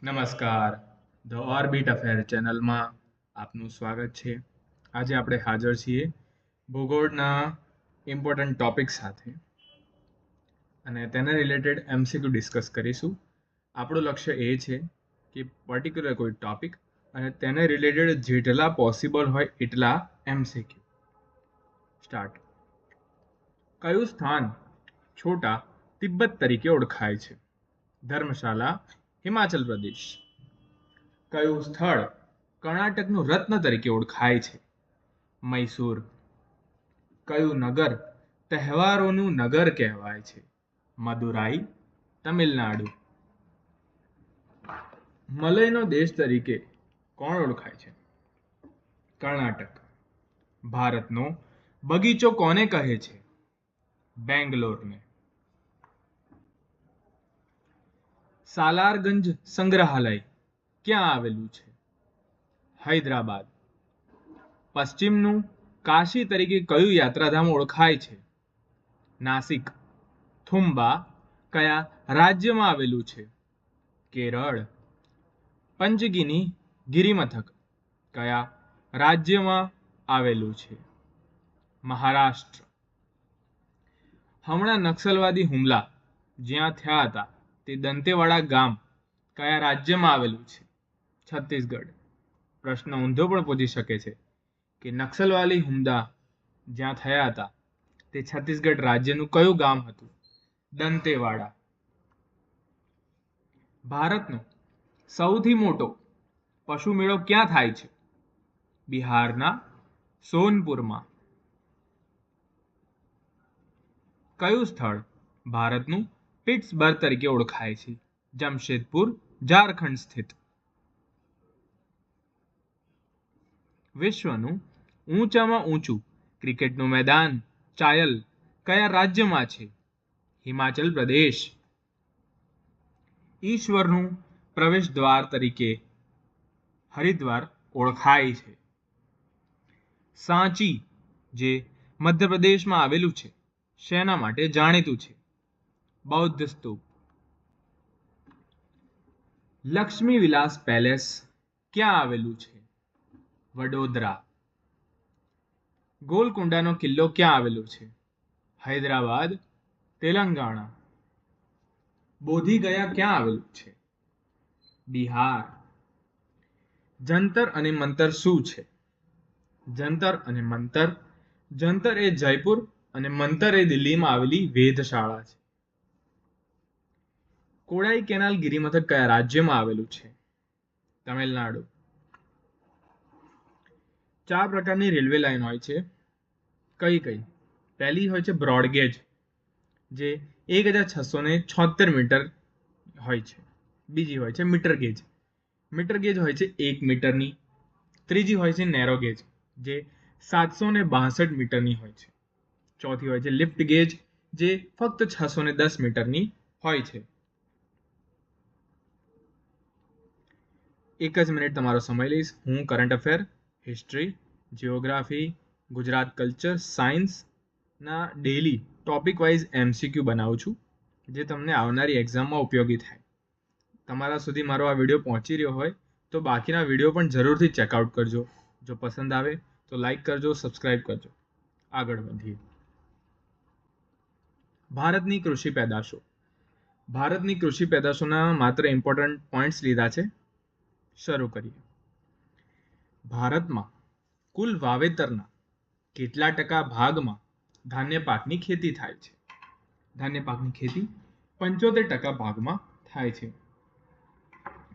નમસ્કાર. The orbit affair ચેનલમાં આપનું સ્વાગત છે. આજે આપણે હાજર છીએ ભૂગોળના ઇમ્પોર્ટન્ટ ટોપિક સાથે અને તેને રિલેટેડ એમસીક્યુ ડિસ્કસ કરીશું. આપણું લક્ષ્ય એ છે કે પર્ટિક્યુલર કોઈ ટોપિક અને તેને રિલેટેડ જેટલા પોસિબલ હોય એટલા એમસીક્યુ. સ્ટાર્ટ. કયું સ્થાન છોટા તિબ્બત તરીકે ઓળખાય છે? ધર્મશાલા, હિમાચલ પ્રદેશ. કયું સ્થળ કર્ણાટકનું રત્ન તરીકે ઓળખાય છે? મૈસૂર. કયું નગર તહેવારોનું નગર કહેવાય છે? મદુરાઈ, તમિલનાડુ. મલયનો દેશ તરીકે કોણ ઓળખાય છે? કર્ણાટક. ભારતનો બગીચો કોને કહે છે? બેંગ્લોરને. સાલારગંજ સંગ્રહાલય ક્યાં આવેલું છે? હૈદરાબાદ. પશ્ચિમનું કાશી તરીકે કયું યાત્રાધામ ઓળખાય છે? નાસિક. થુંબા કયા રાજ્યમાં આવેલું છે? કેરળ. પંચગીની ગિરિમથક કયા રાજ્યમાં આવેલું છે? મહારાષ્ટ્ર. હમણાં નક્સલવાદી હુમલા જ્યાં થયા હતા તે દંતેવાડા ગામ કયા રાજ્યમાં આવેલું છે? છત્તીસગઢ. પ્રશ્ન ઊંધો પણ પૂછી શકે છે કે નક્સલવાદી હુમલા જ્યાં થયા હતા તે છત્તીસગઢ રાજ્યનું કયું ગામ હતું? દંતેવાડા. ભારતનો સૌથી મોટો પશુ મેળો ક્યાં થાય છે? બિહારના સોનપુરમાં. કયું સ્થળ ભારતનું પિટ્સબર્ગ તરીકે ઓળખાય છે? જમશેદપુર, ઝારખંડ સ્થિત. વિશ્વનું ઊંચામાં ઊંચું ક્રિકેટનું મેદાન ચાયલ કયા રાજ્યમાં છે? હિમાચલ પ્રદેશ. ઈશ્વરનું પ્રવેશ દ્વાર તરીકે હરિદ્વાર ઓળખાય છે. સાંચી જે મધ્યપ્રદેશમાં આવેલું છે શેના માટે જાણીતું છે? બૌદ્ધ સ્તૂપ. લક્ષ્મી વિલાસ પેલેસ ક્યાં આવેલું છે? વડોદરા. ગોલકોંડાનો કિલ્લો ક્યાં આવેલો છે? હૈદરાબાદ, તેલંગાણા. બોધિગયા ક્યાં આવેલું છે? બિહાર. જંતર અને મંતર શું છે? જંતર અને મંતર. જંતર એ જયપુર અને મંતર એ દિલ્હીમાં આવેલી વેધશાળા છે. કોડાઈ કેનાલ ગિરિમથક કયા રાજ્યમાં આવેલું છે? તમિલનાડુ. 4 પ્રકારની રેલવે લાઈન હોય છે. કઈ કઈ? પહેલી હોય છે બ્રોડગેજ જે 1676 મીટર હોય છે. બીજી હોય છે મીટર ગેજ. મીટર ગેજ હોય છે 1 મીટરની. ત્રીજી હોય છે નેરો ગેજ જે 762 મીટરની હોય છે. ચોથી હોય છે લિફ્ટ ગેજ જે ફક્ત 610 મીટરની હોય છે. એક જ મિનિટ તમારો સમય લઈશ. હું current affair, history, geography, Gujarat culture, સાયન્સના ડેલી ટોપિક વાઇઝ એમસીક્યુ બનાવું છું જે તમને આવનારી એક્ઝામમાં ઉપયોગી થાય. તમારા સુધી મારો આ વિડીયો પહોંચી રહ્યો હોય તો બાકીના વિડીયો પણ જરૂરથી ચેકઆઉટ કરજો. જો પસંદ આવે તો લાઈક કરજો, સબસ્ક્રાઈબ કરજો. આગળ વધીએ. ભારતની કૃષિ પેદાશો. ભારતની કૃષિ પેદાશોના માત્ર ઇમ્પોર્ટન્ટ પોઈન્ટ્સ લીધા છે. શરૂ કરીએ. ભારતમાં કુલ વાવેતરના કેટલા ટકા ભાગમાં ધાન્ય પાકની ખેતી થાય છે? ધાન્ય પાકની ખેતી 75% ભાગમાં થાય છે.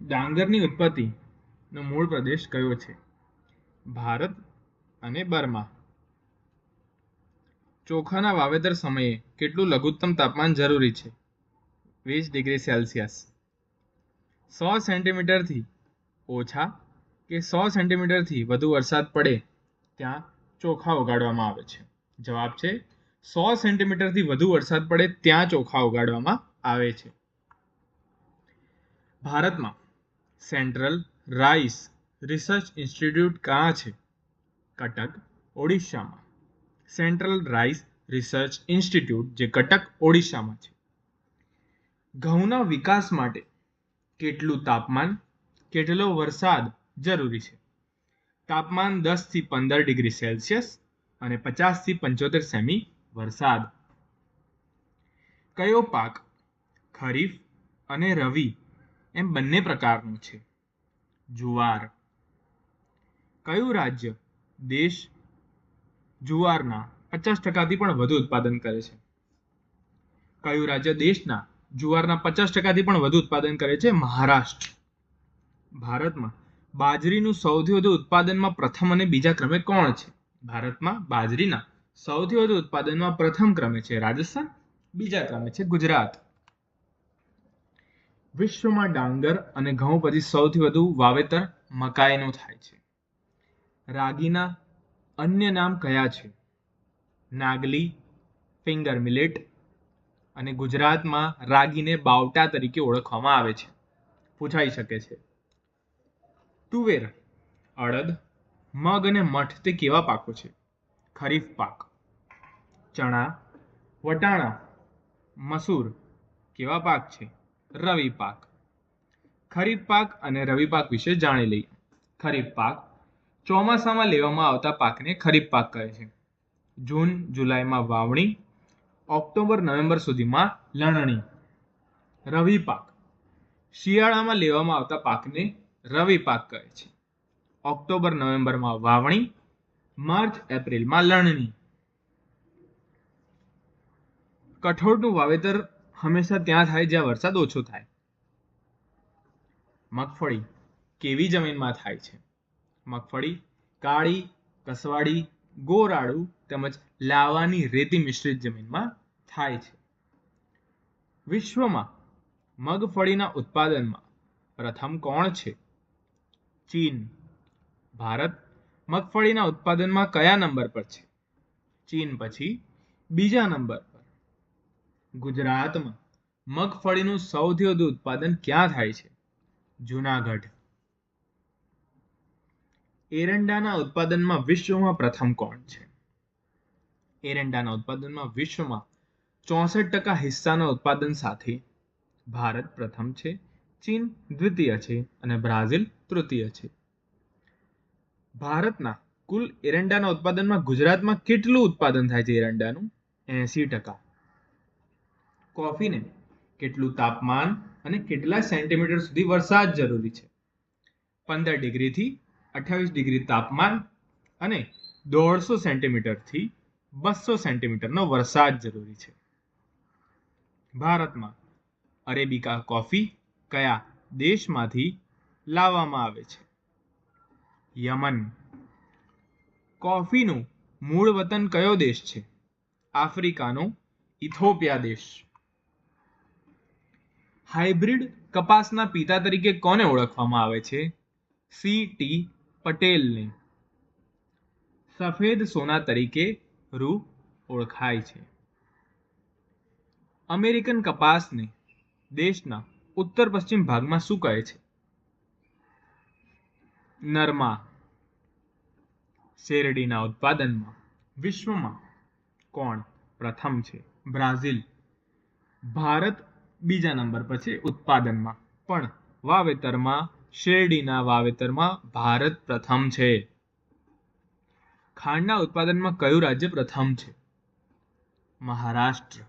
ડાંગરની ઉત્પત્તિનો મૂળ પ્રદેશ કયો છે? ભારત અને બર્મા. ચોખાના વાવેતર સમયે કેટલું લઘુત્તમ તાપમાન જરૂરી છે? 20 ડિગ્રી સેલ્સિયસ. 100 સેન્ટીમીટરથી ઓછા કે 100 સેન્ટીમીટરથી વધુ વરસાદ પડે ત્યાં ચોખા ઉગાડવામાં આવે છે. જવાબ છે 100 સેન્ટીમીટરથી વધુ વરસાદ પડે ત્યાં ચોખા ઉગાડવામાં આવે છે. ભારતમાં સેન્ટ્રલ રાઈસ રિસર્ચ ઇન્સ્ટિટ્યૂટ ક્યાં છે? કટક, ઓડિશામાં. સેન્ટ્રલ રાઈસ રિસર્ચ ઇન્સ્ટિટ્યૂટ જે કટક, ઓડિશામાં છે. ઘઉંના વિકાસ માટે કેટલું તાપમાન, કેટલો વરસાદ જરૂરી છે? તાપમાન 10 થી 15 ડિગ્રી સેલ્સિયસ અને 50 થી 75 સેમી વરસાદ. કયો પાક ખરીફ અને રવિ એમ બંને પ્રકારનું છે? જુવાર. કયું રાજ્ય દેશ જુવારના 50%થી પણ વધુ ઉત્પાદન કરે છે? કયું રાજ્ય દેશના જુવારના 50%થી પણ વધુ ઉત્પાદન કરે છે? મહારાષ્ટ્ર. ભારતમાં બાજરીનું સૌથી વધુ ઉત્પાદનમાં પ્રથમ અને બીજા ક્રમે કોણ છે? ભારતમાં બાજરીના સૌથી વધુ ઉત્પાદનમાં પ્રથમ ક્રમે છે રાજસ્થાન, બીજા ક્રમે છે ગુજરાત. વિશ્વમાં ડાંગર અને ઘઉં પછી સૌથી વધુ વાવેતર મકાઈનું થાય છે. રાગીના અન્ય નામ કયા છે? નાગલી, ફિંગર મિલેટ, અને ગુજરાતમાં રાગીને બાવટા તરીકે ઓળખવામાં આવે છે. પૂછાઈ શકે છે. તુવેર, અડદ, મગ અને મઠ તે કેવા પાકો છે? ખરીફ પાક. ચણા, વટાણા, મસૂર કેવા પાક છે? રવિ પાક. ખરીફ પાક અને રવિ પાક વિશે જાણી લઈએ. ખરીફ પાક ચોમાસામાં લેવામાં આવતા પાકને ખરીફ પાક કહે છે. જૂન જુલાઈમાં વાવણી, ઓક્ટોબર નવેમ્બર સુધીમાં લણણી. રવિ પાક શિયાળામાં લેવામાં આવતા પાકને રવિ પાક કહે છે. ઓક્ટોબર નવેમ્બરમાં વાવણી, માર્ચ એપ્રિલમાં લણણી. કઠોળનું વાવેતર હંમેશા ત્યાં થાય જ્યાં વરસાદ ઓછો થાય. મગફળી કેવી જમીનમાં થાય છે? મગફળી કાળી, કસવાડી, ગોરાળુ તેમજ લાવાની રેતી મિશ્રિત જમીનમાં થાય છે. વિશ્વમાં મગફળીના ઉત્પાદનમાં પ્રથમ કોણ છે? ચીન. ભારત મગફળીના ઉત્પાદનમાં કયા નંબર પર છે? ચીન પછી બીજા નંબર પર. ગુજરાતમાં મગફળીનું સૌથી વધુ ઉત્પાદન ક્યાં થાય છે? જૂનાગઢ. એરંડાના ઉત્પાદનમાં વિશ્વમાં પ્રથમ કોણ છે? એરંડાના ઉત્પાદનમાં વિશ્વમાં 64% હિસ્સાના ઉત્પાદન સાથે ભારત પ્રથમ છે, ચીન દ્વિતીય છે અને બ્રાઝિલ તૃતીય છે. ભારતના કુલ એરંડાના ઉત્પાદનમાં ગુજરાતમાં કેટલું ઉત્પાદન થાય છે? એરંડાનું 80%. કોફીને કેટલું તાપમાન અને કેટલા સેન્ટીમીટર સુધી વરસાદ જરૂરી છે? 15 ડિગ્રીથી 28 ડિગ્રી તાપમાન અને 150 સેન્ટીમીટરથી 200 સેન્ટીમીટરનો વરસાદ જરૂરી છે. ભારતમાં અરેબિકા કોફી કયા દેશમાંથી લાવવામાં આવે છે? યમન. કોફીનું મૂળ વતન કયો દેશ છે? આફ્રિકાનો ઇથોપિયા દેશ. હાઇબ્રિડ કપાસના પિતા તરીકે કોને ઓળખવામાં આવે છે? સી.ટી. પટેલને. સફેદ સોના તરીકે રૂ ઓળખાય છે. અમેરિકન કપાસને દેશના ઉત્તર પશ્ચિમ ભાગમાં શું કહે છે? નરમા. શેરડીના ઉત્પાદનમાં વિશ્વમાં કોણ પ્રથમ છે? બ્રાઝિલ. ભારત બીજા નંબર પર છે ઉત્પાદનમાં, પણ વાવેતરમાં શેરડીના વાવેતરમાં ભારત પ્રથમ છે. ખાંડના ઉત્પાદનમાં કયું રાજ્ય પ્રથમ છે? મહારાષ્ટ્ર.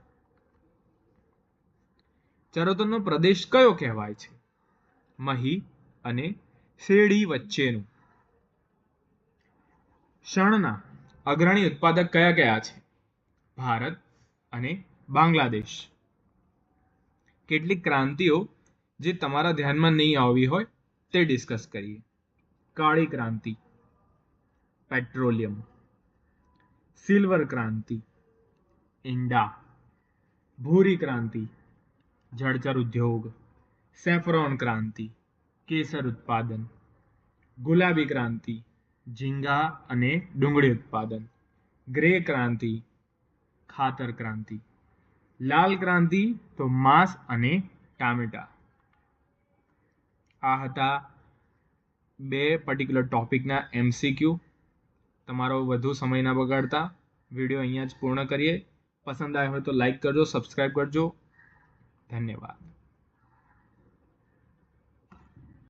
ચરોતરનો પ્રદેશ કયો કહેવાય છે? મહી અને શેરડી વચ્ચેનું. શણના અગ્રણી ઉત્પાદક કયા કયા છે? ભારત અને બાંગ્લાદેશ. કેટલીક ક્રાંતિઓ જે તમારા ધ્યાનમાં નહીં આવી હોય તે ડિસ્કસ કરીએ. કાળી ક્રાંતિ, પેટ્રોલિયમ. સિલ્વર ક્રાંતિ, ઈંડા. ભૂરી ક્રાંતિ, જળચર ઉદ્યોગ. સેફ્રોન ક્રાંતિ, કેસર ઉત્પાદન. ગુલાબી ક્રાંતિ, ઝીંગા અને ડુંગળી ઉત્પાદન. ગ્રે ક્રાંતિ, ખાતર ક્રાંતિ. લાલ ક્રાંતિ તો માંસ અને ટામેટા. આ હતા 2 પર્ટિક્યુલર ટોપિકના MCQ. તમારો વધુ સમય ના બગાડતા વિડીયો અહીંયા જ પૂર્ણ કરીએ. પસંદ આવ્યો હોય તો લાઈક કરજો, સબસ્ક્રાઈબ કરજો. ધન્યવાદ.